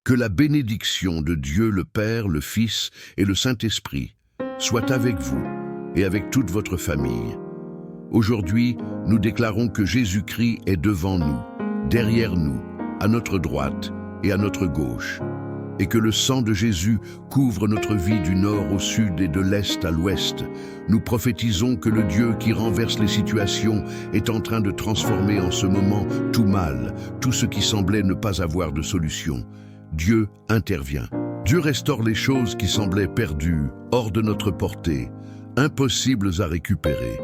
Que la bénédiction de Dieu le Père, le Fils et le Saint-Esprit soit avec vous et avec toute votre famille. Aujourd'hui, nous déclarons que Jésus-Christ est devant nous, derrière nous, à notre droite et à notre gauche, et que le sang de Jésus couvre notre vie du nord au sud et de l'est à l'ouest. Nous prophétisons que le Dieu qui renverse les situations est en train de transformer en ce moment tout mal, tout ce qui semblait ne pas avoir de solution. Dieu intervient. Dieu restaure les choses qui semblaient perdues, hors de notre portée, impossibles à récupérer.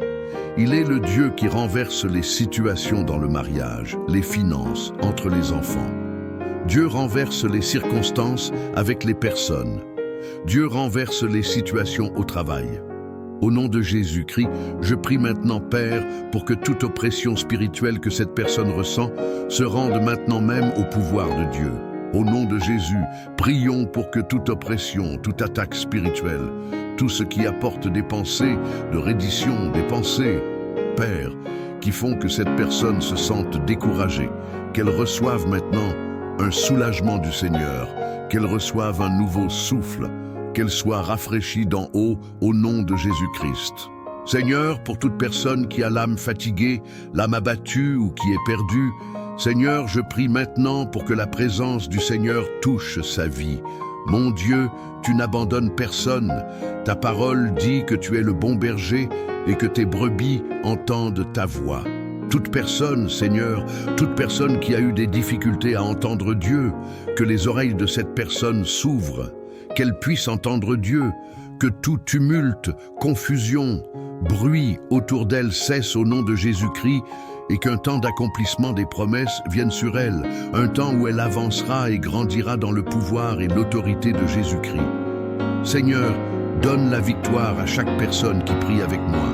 Il est le Dieu qui renverse les situations dans le mariage, les finances, entre les enfants. Dieu renverse les circonstances avec les personnes. Dieu renverse les situations au travail. Au nom de Jésus-Christ, je prie maintenant, Père, pour que toute oppression spirituelle que cette personne ressent se rende maintenant même au pouvoir de Dieu. Au nom de Jésus, prions pour que toute oppression, toute attaque spirituelle, tout ce qui apporte des pensées de reddition, des pensées, Père, qui font que cette personne se sente découragée, qu'elle reçoive maintenant un soulagement du Seigneur, qu'elle reçoive un nouveau souffle, qu'elle soit rafraîchie d'en haut au nom de Jésus-Christ. Seigneur, pour toute personne qui a l'âme fatiguée, l'âme abattue ou qui est perdue, Seigneur, je prie maintenant pour que la présence du Seigneur touche sa vie. Mon Dieu, tu n'abandonnes personne. Ta parole dit que tu es le bon berger et que tes brebis entendent ta voix. Toute personne, Seigneur, toute personne qui a eu des difficultés à entendre Dieu, que les oreilles de cette personne s'ouvrent, qu'elle puisse entendre Dieu, que tout tumulte, confusion, bruit autour d'elle cesse au nom de Jésus-Christ et qu'un temps d'accomplissement des promesses vienne sur elle, un temps où elle avancera et grandira dans le pouvoir et l'autorité de Jésus-Christ. Seigneur, donne la victoire à chaque personne qui prie avec moi.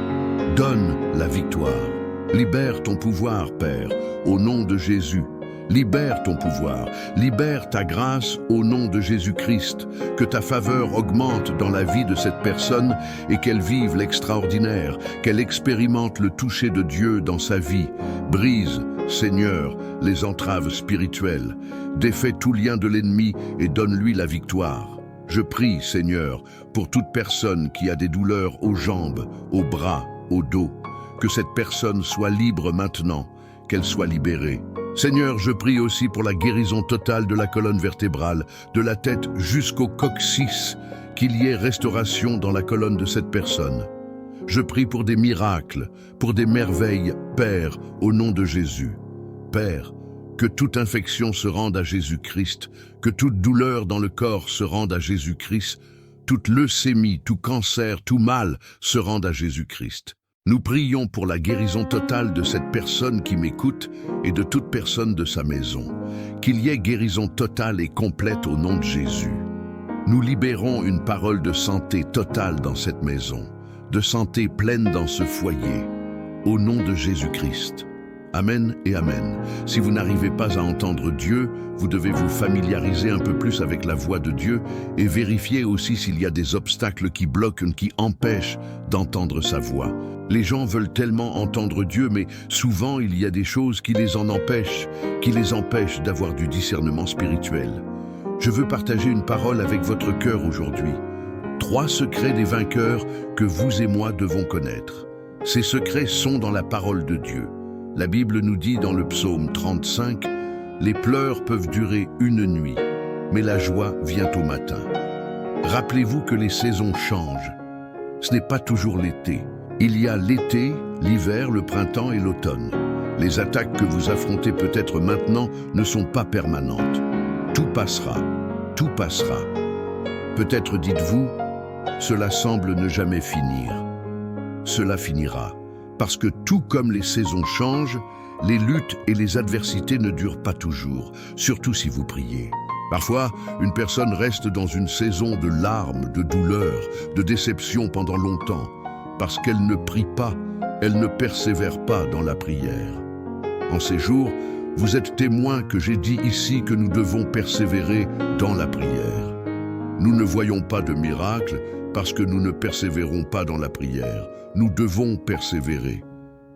Donne la victoire. Libère ton pouvoir, Père, au nom de Jésus. Libère ton pouvoir, libère ta grâce au nom de Jésus-Christ, que ta faveur augmente dans la vie de cette personne et qu'elle vive l'extraordinaire, qu'elle expérimente le toucher de Dieu dans sa vie. Brise, Seigneur, les entraves spirituelles, défais tout lien de l'ennemi et donne-lui la victoire. Je prie, Seigneur, pour toute personne qui a des douleurs aux jambes, aux bras, au dos, que cette personne soit libre maintenant, qu'elle soit libérée. Seigneur, je prie aussi pour la guérison totale de la colonne vertébrale, de la tête jusqu'au coccyx, qu'il y ait restauration dans la colonne de cette personne. Je prie pour des miracles, pour des merveilles, Père, au nom de Jésus. Père, que toute infection se rende à Jésus-Christ, que toute douleur dans le corps se rende à Jésus-Christ, toute leucémie, tout cancer, tout mal se rende à Jésus-Christ. Nous prions pour la guérison totale de cette personne qui m'écoute et de toute personne de sa maison. Qu'il y ait guérison totale et complète au nom de Jésus. Nous libérons une parole de santé totale dans cette maison, de santé pleine dans ce foyer, au nom de Jésus-Christ. Amen et Amen. Si vous n'arrivez pas à entendre Dieu, vous devez vous familiariser un peu plus avec la voix de Dieu et vérifier aussi s'il y a des obstacles qui bloquent, qui empêchent d'entendre sa voix. Les gens veulent tellement entendre Dieu, mais souvent il y a des choses qui les en empêchent, d'avoir du discernement spirituel. Je veux partager une parole avec votre cœur aujourd'hui. 3 secrets des vainqueurs que vous et moi devons connaître. Ces secrets sont dans la parole de Dieu. La Bible nous dit dans le psaume 35, « Les pleurs peuvent durer une nuit, mais la joie vient au matin. » Rappelez-vous que les saisons changent. Ce n'est pas toujours l'été. Il y a l'été, l'hiver, le printemps et l'automne. Les attaques que vous affrontez peut-être maintenant ne sont pas permanentes. Tout passera, tout passera. Peut-être dites-vous, cela semble ne jamais finir. Cela finira. Parce que tout comme les saisons changent, les luttes et les adversités ne durent pas toujours, surtout si vous priez. Parfois, une personne reste dans une saison de larmes, de douleurs, de déception pendant longtemps, parce qu'elle ne prie pas, elle ne persévère pas dans la prière. En ces jours, vous êtes témoins que j'ai dit ici que nous devons persévérer dans la prière. Nous ne voyons pas de miracle parce que nous ne persévérons pas dans la prière. Nous devons persévérer.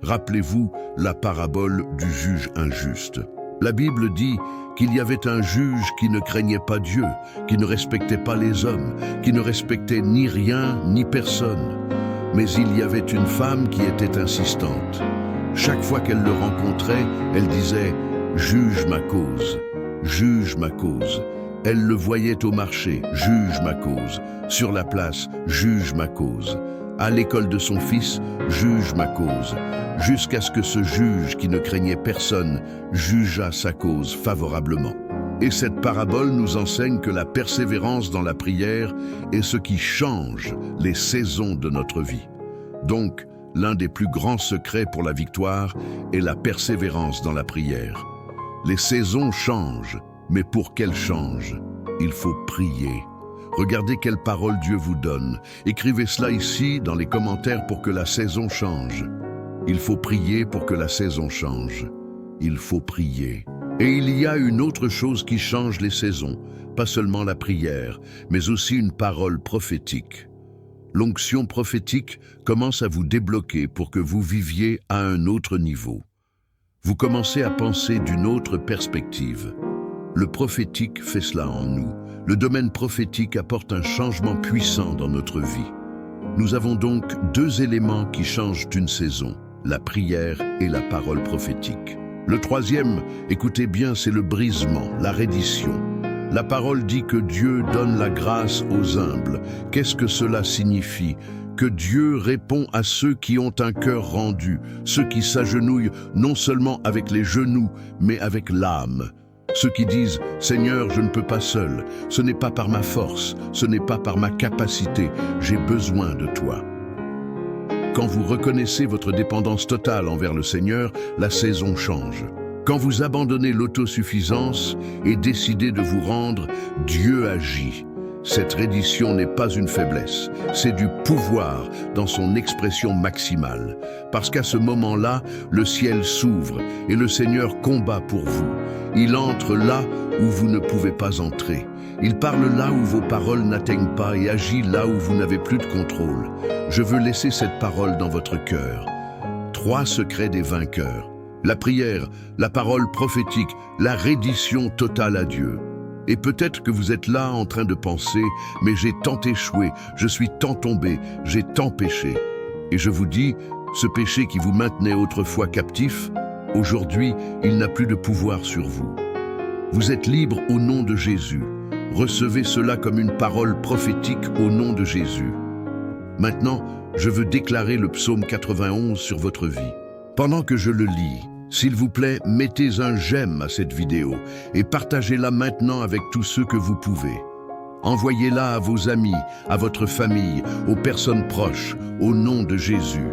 Rappelez-vous la parabole du juge injuste. La Bible dit qu'il y avait un juge qui ne craignait pas Dieu, qui ne respectait pas les hommes, qui ne respectait ni rien ni personne. Mais il y avait une femme qui était insistante. Chaque fois qu'elle le rencontrait, elle disait « Juge ma cause, juge ma cause ». Elle le voyait au marché, « Juge ma cause ». Sur la place, « Juge ma cause ». À l'école de son fils, « Juge ma cause ». Jusqu'à ce que ce juge qui ne craignait personne jugeât sa cause favorablement. Et cette parabole nous enseigne que la persévérance dans la prière est ce qui change les saisons de notre vie. Donc, l'un des plus grands secrets pour la victoire est la persévérance dans la prière. Les saisons changent, mais pour qu'elles changent, il faut prier. Regardez quelle parole Dieu vous donne. Écrivez cela ici dans les commentaires pour que la saison change. Il faut prier pour que la saison change. Il faut prier. Et il y a une autre chose qui change les saisons, pas seulement la prière, mais aussi une parole prophétique. L'onction prophétique commence à vous débloquer pour que vous viviez à un autre niveau. Vous commencez à penser d'une autre perspective. Le prophétique fait cela en nous. Le domaine prophétique apporte un changement puissant dans notre vie. Nous avons donc deux éléments qui changent une saison, la prière et la parole prophétique. Le troisième, écoutez bien, c'est le brisement, la reddition. La parole dit que Dieu donne la grâce aux humbles. Qu'est-ce que cela signifie? Que Dieu répond à ceux qui ont un cœur rendu, ceux qui s'agenouillent non seulement avec les genoux, mais avec l'âme. Ceux qui disent « Seigneur, je ne peux pas seul, ce n'est pas par ma force, ce n'est pas par ma capacité, j'ai besoin de toi. » Quand vous reconnaissez votre dépendance totale envers le Seigneur, la saison change. Quand vous abandonnez l'autosuffisance et décidez de vous rendre, Dieu agit. Cette reddition n'est pas une faiblesse, c'est du pouvoir dans son expression maximale. Parce qu'à ce moment-là, le ciel s'ouvre et le Seigneur combat pour vous. Il entre là où vous ne pouvez pas entrer. Il parle là où vos paroles n'atteignent pas et agit là où vous n'avez plus de contrôle. Je veux laisser cette parole dans votre cœur. 3 secrets des vainqueurs. La prière, la parole prophétique, la reddition totale à Dieu. Et peut-être que vous êtes là en train de penser « Mais j'ai tant échoué, je suis tant tombé, j'ai tant péché. » Et je vous dis, ce péché qui vous maintenait autrefois captif, aujourd'hui, il n'a plus de pouvoir sur vous. Vous êtes libre au nom de Jésus. Recevez cela comme une parole prophétique au nom de Jésus. Maintenant, je veux déclarer le psaume 91 sur votre vie. Pendant que je le lis, s'il vous plaît, mettez un j'aime à cette vidéo et partagez-la maintenant avec tous ceux que vous pouvez. Envoyez-la à vos amis, à votre famille, aux personnes proches, au nom de Jésus.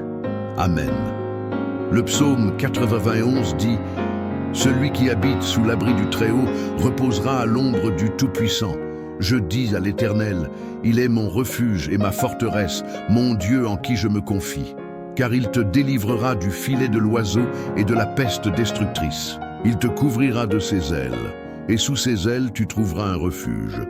Amen. Le psaume 91 dit « Celui qui habite sous l'abri du Très-Haut reposera à l'ombre du Tout-Puissant. Je dis à l'Éternel, il est mon refuge et ma forteresse, mon Dieu en qui je me confie. Car il te délivrera du filet de l'oiseau et de la peste destructrice. Il te couvrira de ses ailes, et sous ses ailes tu trouveras un refuge.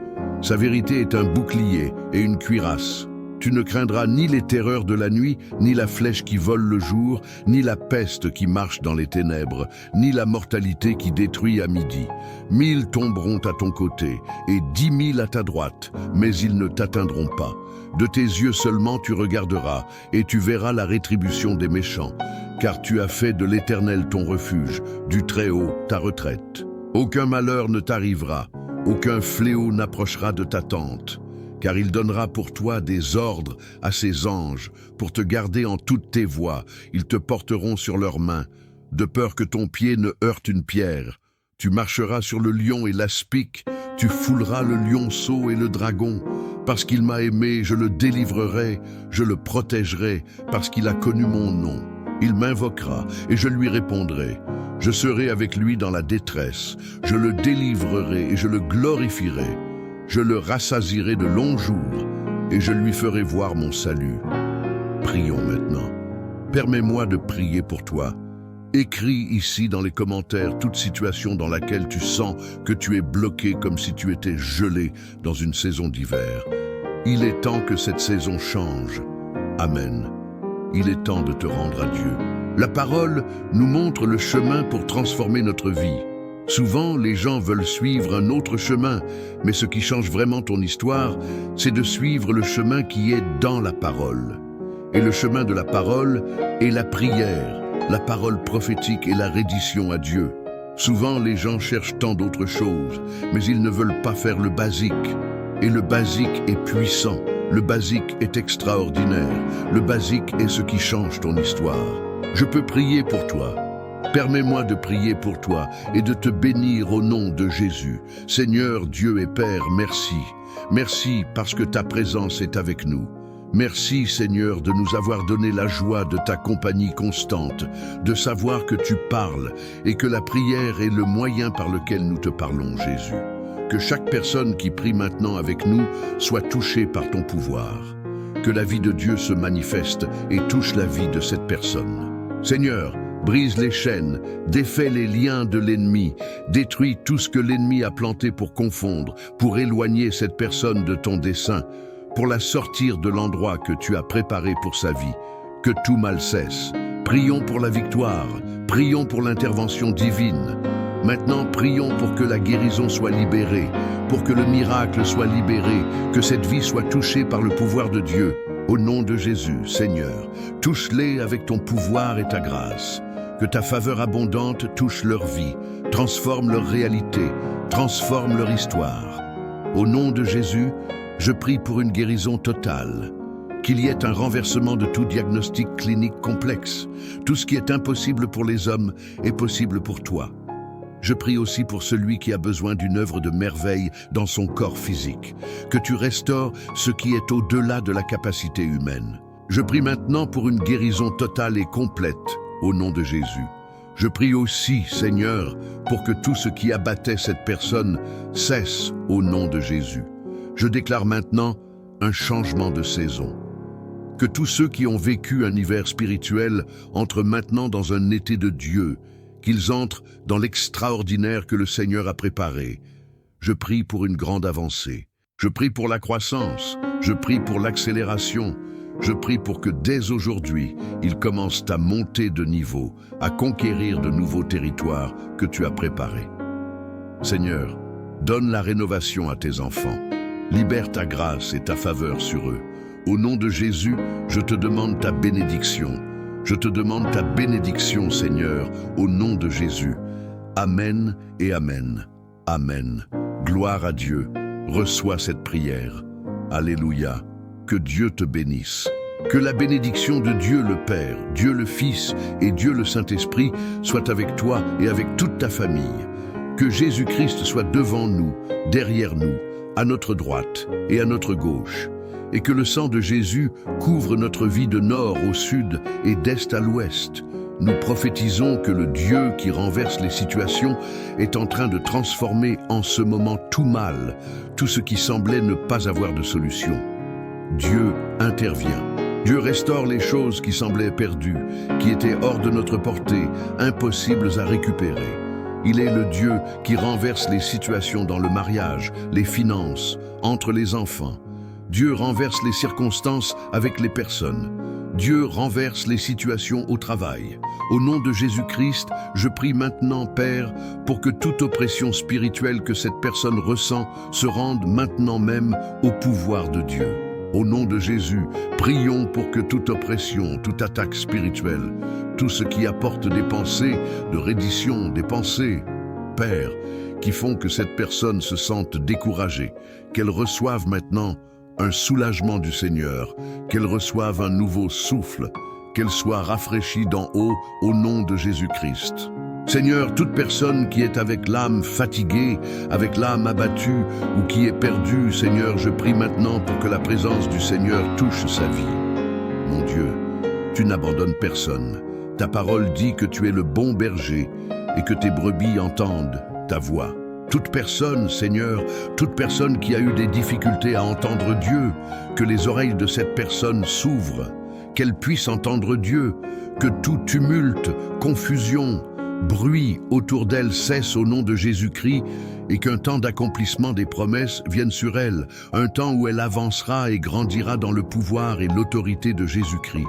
Sa vérité est un bouclier et une cuirasse. Tu ne craindras ni les terreurs de la nuit, ni la flèche qui vole le jour, ni la peste qui marche dans les ténèbres, ni la mortalité qui détruit à midi. 1000 tomberont à ton côté, et 10 000 à ta droite, mais ils ne t'atteindront pas. De tes yeux seulement tu regarderas, et tu verras la rétribution des méchants, car tu as fait de l'Éternel ton refuge, du Très-Haut ta retraite. Aucun malheur ne t'arrivera, aucun fléau n'approchera de ta tente. Car il donnera pour toi des ordres à ses anges, pour te garder en toutes tes voies. Ils te porteront sur leurs mains, de peur que ton pied ne heurte une pierre. Tu marcheras sur le lion et l'aspic, tu fouleras le lionceau et le dragon. Parce qu'il m'a aimé, je le délivrerai, je le protégerai, parce qu'il a connu mon nom. Il m'invoquera et je lui répondrai. Je serai avec lui dans la détresse, je le délivrerai et je le glorifierai. Je le rassasierai de longs jours et je lui ferai voir mon salut. Prions maintenant. Permets-moi de prier pour toi. Écris ici dans les commentaires toute situation dans laquelle tu sens que tu es bloqué comme si tu étais gelé dans une saison d'hiver. Il est temps que cette saison change. Amen. Il est temps de te rendre à Dieu. La parole nous montre le chemin pour transformer notre vie. Souvent, les gens veulent suivre un autre chemin, mais ce qui change vraiment ton histoire, c'est de suivre le chemin qui est dans la parole. Et le chemin de la parole est la prière, la parole prophétique et la reddition à Dieu. Souvent, les gens cherchent tant d'autres choses, mais ils ne veulent pas faire le basique. Et le basique est puissant, le basique est extraordinaire, le basique est ce qui change ton histoire. Je peux prier pour toi. Permets-moi de prier pour toi et de te bénir au nom de Jésus. Seigneur Dieu et Père, merci. Merci parce que ta présence est avec nous. Merci Seigneur de nous avoir donné la joie de ta compagnie constante, de savoir que tu parles et que la prière est le moyen par lequel nous te parlons, Jésus. Que chaque personne qui prie maintenant avec nous soit touchée par ton pouvoir. Que la vie de Dieu se manifeste et touche la vie de cette personne. Seigneur, brise les chaînes, défais les liens de l'ennemi, détruis tout ce que l'ennemi a planté pour confondre, pour éloigner cette personne de ton dessein, pour la sortir de l'endroit que tu as préparé pour sa vie. Que tout mal cesse. Prions pour la victoire, prions pour l'intervention divine. Maintenant, prions pour que la guérison soit libérée, pour que le miracle soit libéré, que cette vie soit touchée par le pouvoir de Dieu. Au nom de Jésus, Seigneur, touche-les avec ton pouvoir et ta grâce. Que ta faveur abondante touche leur vie, transforme leur réalité, transforme leur histoire. Au nom de Jésus, je prie pour une guérison totale. Qu'il y ait un renversement de tout diagnostic clinique complexe. Tout ce qui est impossible pour les hommes est possible pour toi. Je prie aussi pour celui qui a besoin d'une œuvre de merveille dans son corps physique. Que tu restaures ce qui est au-delà de la capacité humaine. Je prie maintenant pour une guérison totale et complète au nom de Jésus. Je prie aussi, Seigneur, pour que tout ce qui abattait cette personne cesse au nom de Jésus. Je déclare maintenant un changement de saison. Que tous ceux qui ont vécu un hiver spirituel entrent maintenant dans un été de Dieu, qu'ils entrent dans l'extraordinaire que le Seigneur a préparé. Je prie pour une grande avancée. Je prie pour la croissance. Je prie pour l'accélération. Je prie pour que dès aujourd'hui, ils commencent à monter de niveau, à conquérir de nouveaux territoires que tu as préparés. Seigneur, donne la rénovation à tes enfants. Libère ta grâce et ta faveur sur eux. Au nom de Jésus, je te demande ta bénédiction. Je te demande ta bénédiction, Seigneur, au nom de Jésus. Amen et Amen. Amen. Gloire à Dieu. Reçois cette prière. Alléluia. Que Dieu te bénisse. Que la bénédiction de Dieu le Père, Dieu le Fils et Dieu le Saint-Esprit soit avec toi et avec toute ta famille. Que Jésus-Christ soit devant nous, derrière nous, à notre droite et à notre gauche. Et que le sang de Jésus couvre notre vie de nord au sud et d'est à l'ouest. Nous prophétisons que le Dieu qui renverse les situations est en train de transformer en ce moment tout mal, tout ce qui semblait ne pas avoir de solution. Dieu intervient. Dieu restaure les choses qui semblaient perdues, qui étaient hors de notre portée, impossibles à récupérer. Il est le Dieu qui renverse les situations dans le mariage, les finances, entre les enfants. Dieu renverse les circonstances avec les personnes. Dieu renverse les situations au travail. Au nom de Jésus-Christ, je prie maintenant, Père, pour que toute oppression spirituelle que cette personne ressent se rende maintenant même au pouvoir de Dieu. Au nom de Jésus, prions pour que toute oppression, toute attaque spirituelle, tout ce qui apporte des pensées de reddition, des pensées, Père, qui font que cette personne se sente découragée, qu'elle reçoive maintenant un soulagement du Seigneur, qu'elle reçoive un nouveau souffle, qu'elle soit rafraîchie d'en haut au nom de Jésus-Christ. Seigneur, toute personne qui est avec l'âme fatiguée, avec l'âme abattue ou qui est perdue, Seigneur, je prie maintenant pour que la présence du Seigneur touche sa vie. Mon Dieu, tu n'abandonnes personne. Ta parole dit que tu es le bon berger et que tes brebis entendent ta voix. Toute personne, Seigneur, toute personne qui a eu des difficultés à entendre Dieu, que les oreilles de cette personne s'ouvrent, qu'elle puisse entendre Dieu, que tout tumulte, confusion, bruit autour d'elle cesse au nom de Jésus-Christ et qu'un temps d'accomplissement des promesses vienne sur elle, un temps où elle avancera et grandira dans le pouvoir et l'autorité de Jésus-Christ.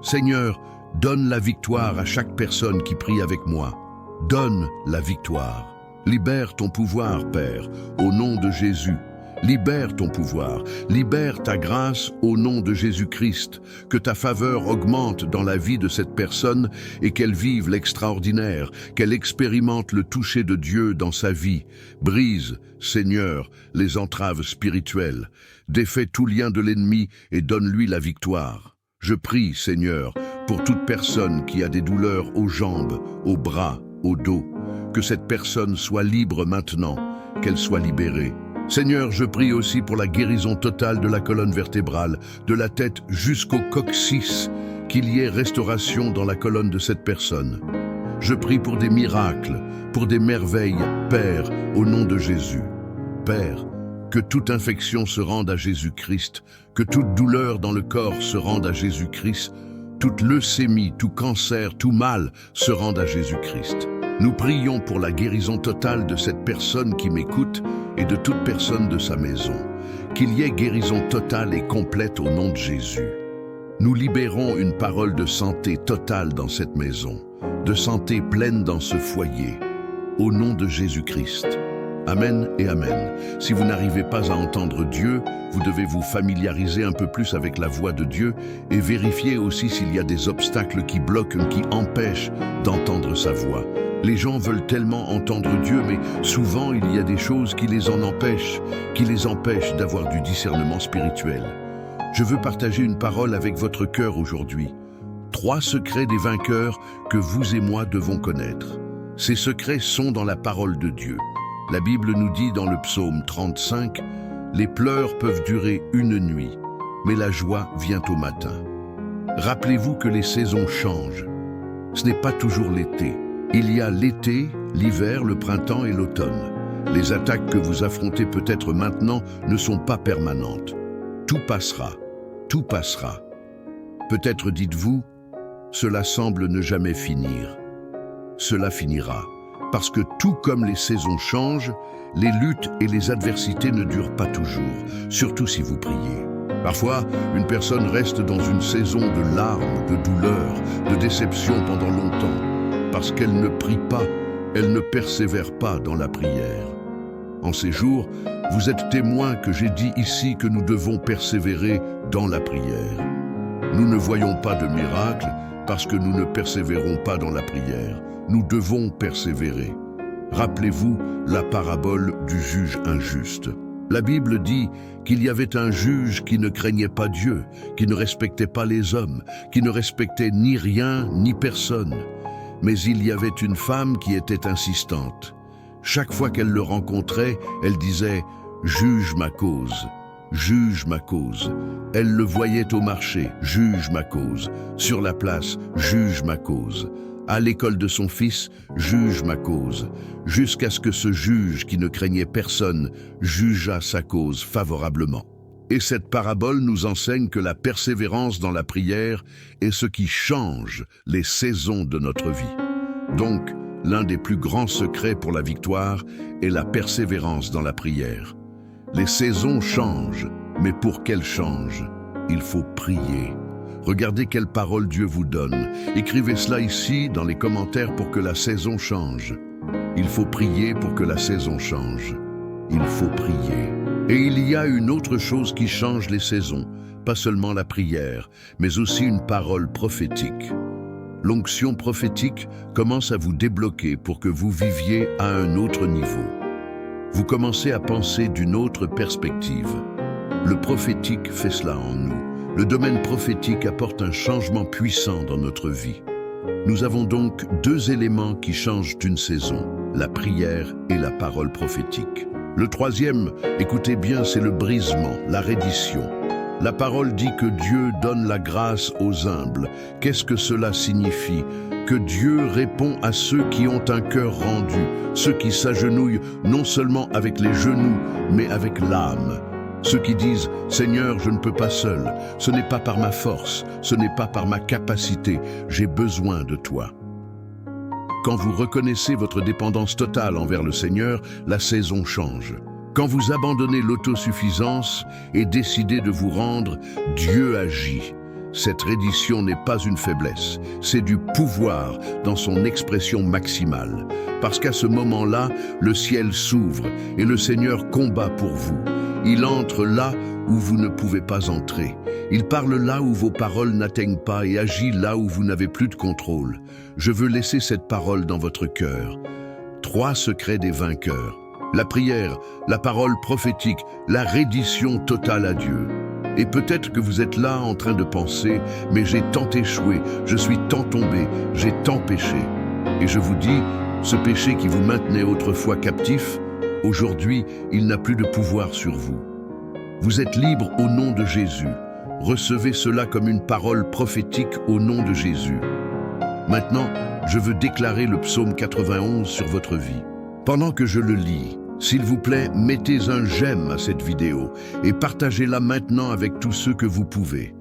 Seigneur, donne la victoire à chaque personne qui prie avec moi. Donne la victoire. Libère ton pouvoir, Père, au nom de Jésus. Libère ton pouvoir, libère ta grâce au nom de Jésus-Christ, que ta faveur augmente dans la vie de cette personne et qu'elle vive l'extraordinaire, qu'elle expérimente le toucher de Dieu dans sa vie. Brise, Seigneur, les entraves spirituelles, défais tout lien de l'ennemi et donne-lui la victoire. Je prie, Seigneur, pour toute personne qui a des douleurs aux jambes, aux bras, au dos, que cette personne soit libre maintenant, qu'elle soit libérée. Seigneur, je prie aussi pour la guérison totale de la colonne vertébrale, de la tête jusqu'au coccyx, qu'il y ait restauration dans la colonne de cette personne. Je prie pour des miracles, pour des merveilles, Père, au nom de Jésus. Père, que toute infection se rende à Jésus-Christ, que toute douleur dans le corps se rende à Jésus-Christ, toute leucémie, tout cancer, tout mal se rende à Jésus-Christ. Nous prions pour la guérison totale de cette personne qui m'écoute et de toute personne de sa maison. Qu'il y ait guérison totale et complète au nom de Jésus. Nous libérons une parole de santé totale dans cette maison, de santé pleine dans ce foyer, au nom de Jésus-Christ. Amen et Amen. Si vous n'arrivez pas à entendre Dieu, vous devez vous familiariser un peu plus avec la voix de Dieu et vérifier aussi s'il y a des obstacles qui bloquent, qui empêchent d'entendre sa voix. Les gens veulent tellement entendre Dieu, mais souvent il y a des choses qui les en empêchent, d'avoir du discernement spirituel. Je veux partager une parole avec votre cœur aujourd'hui. 3 secrets des vainqueurs que vous et moi devons connaître. Ces secrets sont dans la parole de Dieu. La Bible nous dit dans le psaume 35, « Les pleurs peuvent durer une nuit, mais la joie vient au matin. » Rappelez-vous que les saisons changent. Ce n'est pas toujours l'été. Il y a l'été, l'hiver, le printemps et l'automne. Les attaques que vous affrontez peut-être maintenant ne sont pas permanentes. Tout passera, tout passera. Peut-être dites-vous, cela semble ne jamais finir. Cela finira, parce que tout comme les saisons changent, les luttes et les adversités ne durent pas toujours, surtout si vous priez. Parfois, une personne reste dans une saison de larmes, de douleurs, de déception pendant longtemps, parce qu'elle ne prie pas, elle ne persévère pas dans la prière. En ces jours, vous êtes témoins que j'ai dit ici que nous devons persévérer dans la prière. Nous ne voyons pas de miracle parce que nous ne persévérons pas dans la prière. Nous devons persévérer. Rappelez-vous la parabole du juge injuste. La Bible dit qu'il y avait un juge qui ne craignait pas Dieu, qui ne respectait pas les hommes, qui ne respectait ni rien ni personne. Mais il y avait une femme qui était insistante. Chaque fois qu'elle le rencontrait, elle disait « Juge ma cause, juge ma cause ». Elle le voyait au marché, « Juge ma cause ». Sur la place, « Juge ma cause ». À l'école de son fils, « Juge ma cause ». Jusqu'à ce que ce juge qui ne craignait personne jugeât sa cause favorablement. Et cette parabole nous enseigne que la persévérance dans la prière est ce qui change les saisons de notre vie. Donc, l'un des plus grands secrets pour la victoire est la persévérance dans la prière. Les saisons changent, mais pour qu'elles changent, il faut prier. Regardez quelle parole Dieu vous donne. Écrivez cela ici dans les commentaires pour que la saison change. Il faut prier pour que la saison change. Il faut prier. Et il y a une autre chose qui change les saisons, pas seulement la prière, mais aussi une parole prophétique. L'onction prophétique commence à vous débloquer pour que vous viviez à un autre niveau. Vous commencez à penser d'une autre perspective. Le prophétique fait cela en nous. Le domaine prophétique apporte un changement puissant dans notre vie. Nous avons donc 2 éléments qui changent une saison, la prière et la parole prophétique. Le troisième, écoutez bien, c'est le brisement, la reddition. La parole dit que Dieu donne la grâce aux humbles. Qu'est-ce que cela signifie? Que Dieu répond à ceux qui ont un cœur rendu, ceux qui s'agenouillent non seulement avec les genoux, mais avec l'âme. Ceux qui disent « Seigneur, je ne peux pas seul, ce n'est pas par ma force, ce n'est pas par ma capacité, j'ai besoin de toi. » Quand vous reconnaissez votre dépendance totale envers le Seigneur, la saison change. Quand vous abandonnez l'autosuffisance et décidez de vous rendre, Dieu agit. Cette reddition n'est pas une faiblesse, c'est du pouvoir dans son expression maximale. Parce qu'à ce moment-là, le ciel s'ouvre et le Seigneur combat pour vous. Il entre là où vous ne pouvez pas entrer. Il parle là où vos paroles n'atteignent pas et agit là où vous n'avez plus de contrôle. Je veux laisser cette parole dans votre cœur. 3 secrets des vainqueurs. La prière, la parole prophétique, la reddition totale à Dieu. Et peut-être que vous êtes là en train de penser « Mais j'ai tant échoué, je suis tant tombé, j'ai tant péché. » Et je vous dis, ce péché qui vous maintenait autrefois captif, aujourd'hui, il n'a plus de pouvoir sur vous. Vous êtes libre au nom de Jésus. Recevez cela comme une parole prophétique au nom de Jésus. Maintenant, je veux déclarer le psaume 91 sur votre vie. Pendant que je le lis, s'il vous plaît, mettez un j'aime à cette vidéo et partagez-la maintenant avec tous ceux que vous pouvez.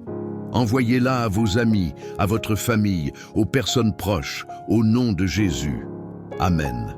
Envoyez-la à vos amis, à votre famille, aux personnes proches, au nom de Jésus. Amen.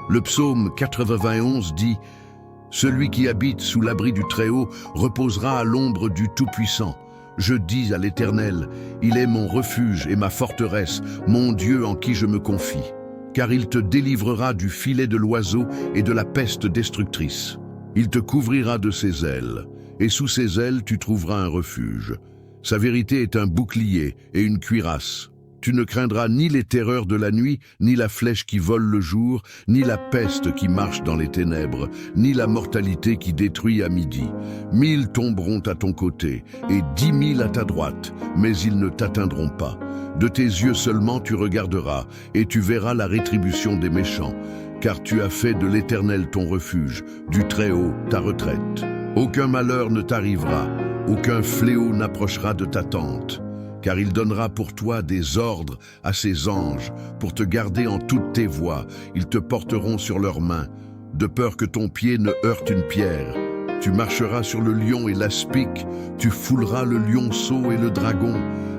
Le psaume 91 dit « Celui qui habite sous l'abri du Très-Haut reposera à l'ombre du Tout-Puissant. Je dis à l'Éternel, il est mon refuge et ma forteresse, mon Dieu en qui je me confie. Car il te délivrera du filet de l'oiseau et de la peste destructrice. Il te couvrira de ses ailes, et sous ses ailes tu trouveras un refuge. Sa vérité est un bouclier et une cuirasse. Tu ne craindras ni les terreurs de la nuit, ni la flèche qui vole le jour, ni la peste qui marche dans les ténèbres, ni la mortalité qui détruit à midi. 1000 tomberont à ton côté, et 10 000 à ta droite, mais ils ne t'atteindront pas. De tes yeux seulement tu regarderas, et tu verras la rétribution des méchants, car tu as fait de l'Éternel ton refuge, du Très-Haut ta retraite. Aucun malheur ne t'arrivera, aucun fléau n'approchera de ta tente. Car il donnera pour toi des ordres à ses anges, pour te garder en toutes tes voies. Ils te porteront sur leurs mains, de peur que ton pied ne heurte une pierre. Tu marcheras sur le lion et l'aspic, tu fouleras le lionceau et le dragon.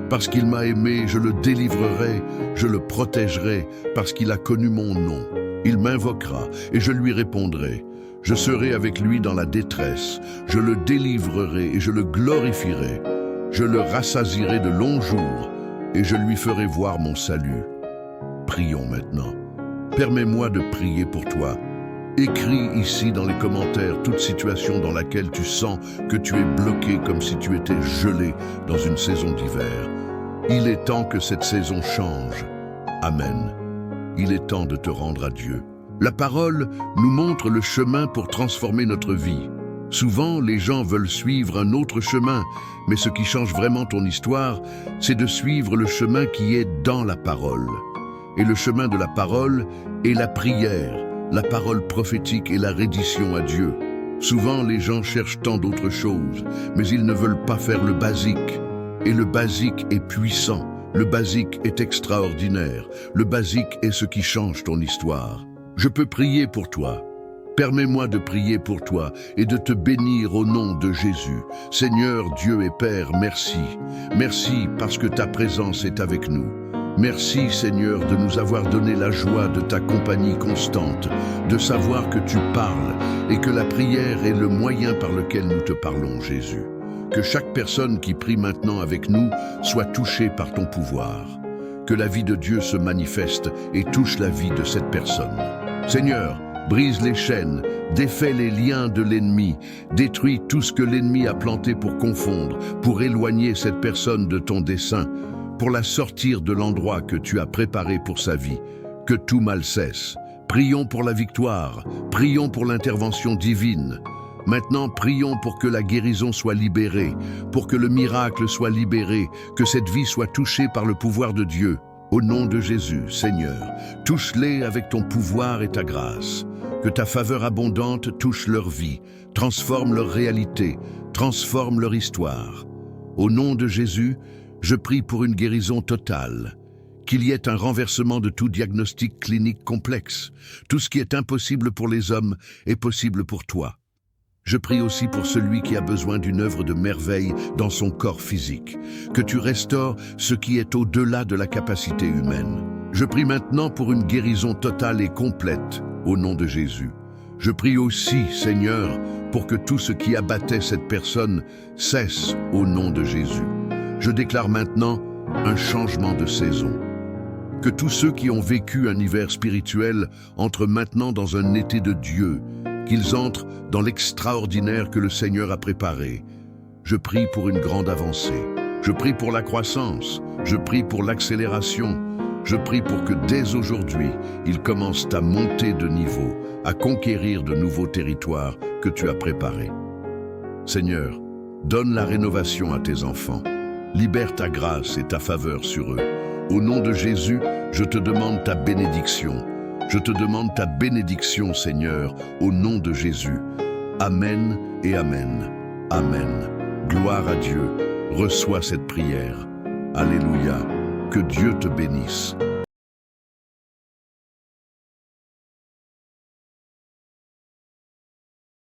Parce qu'il m'a aimé, je le délivrerai, je le protégerai, parce qu'il a connu mon nom. Il m'invoquera et je lui répondrai. Je serai avec lui dans la détresse, je le délivrerai et je le glorifierai. Je le rassasierai de longs jours et je lui ferai voir mon salut. Prions maintenant. Permets-moi de prier pour toi. Écris ici dans les commentaires toute situation dans laquelle tu sens que tu es bloqué comme si tu étais gelé dans une saison d'hiver. Il est temps que cette saison change. Amen. Il est temps de te rendre à Dieu. La parole nous montre le chemin pour transformer notre vie. Souvent, les gens veulent suivre un autre chemin, mais ce qui change vraiment ton histoire, c'est de suivre le chemin qui est dans la parole. Et le chemin de la parole est la prière, la parole prophétique et la reddition à Dieu. Souvent, les gens cherchent tant d'autres choses, mais ils ne veulent pas faire le basique. Et le basique est puissant, le basique est extraordinaire, le basique est ce qui change ton histoire. Je peux prier pour toi. Permets-moi de prier pour toi et de te bénir au nom de Jésus. Seigneur Dieu et Père, merci. Merci parce que ta présence est avec nous. Merci Seigneur de nous avoir donné la joie de ta compagnie constante, de savoir que tu parles et que la prière est le moyen par lequel nous te parlons, Jésus. Que chaque personne qui prie maintenant avec nous soit touchée par ton pouvoir. Que la vie de Dieu se manifeste et touche la vie de cette personne. Seigneur, brise les chaînes, défais les liens de l'ennemi, détruis tout ce que l'ennemi a planté pour confondre, pour éloigner cette personne de ton dessein, pour la sortir de l'endroit que tu as préparé pour sa vie. Que tout mal cesse. Prions pour la victoire, prions pour l'intervention divine. Maintenant, prions pour que la guérison soit libérée, pour que le miracle soit libéré, que cette vie soit touchée par le pouvoir de Dieu. Au nom de Jésus, Seigneur, touche-les avec ton pouvoir et ta grâce. Que ta faveur abondante touche leur vie, transforme leur réalité, transforme leur histoire. Au nom de Jésus, je prie pour une guérison totale, qu'il y ait un renversement de tout diagnostic clinique complexe. Tout ce qui est impossible pour les hommes est possible pour toi. Je prie aussi pour celui qui a besoin d'une œuvre de merveille dans son corps physique, que tu restaures ce qui est au-delà de la capacité humaine. Je prie maintenant pour une guérison totale et complète, au nom de Jésus. Je prie aussi, Seigneur, pour que tout ce qui abattait cette personne cesse au nom de Jésus. Je déclare maintenant un changement de saison. Que tous ceux qui ont vécu un hiver spirituel entrent maintenant dans un été de Dieu, qu'ils entrent dans l'extraordinaire que le Seigneur a préparé. Je prie pour une grande avancée. Je prie pour la croissance. Je prie pour l'accélération. Je prie pour que dès aujourd'hui, ils commencent à monter de niveau, à conquérir de nouveaux territoires que tu as préparés. Seigneur, donne la rénovation à tes enfants. Libère ta grâce et ta faveur sur eux. Au nom de Jésus, je te demande ta bénédiction. Je te demande ta bénédiction, Seigneur, au nom de Jésus. Amen et Amen. Amen. Gloire à Dieu. Reçois cette prière. Alléluia. Que Dieu te bénisse.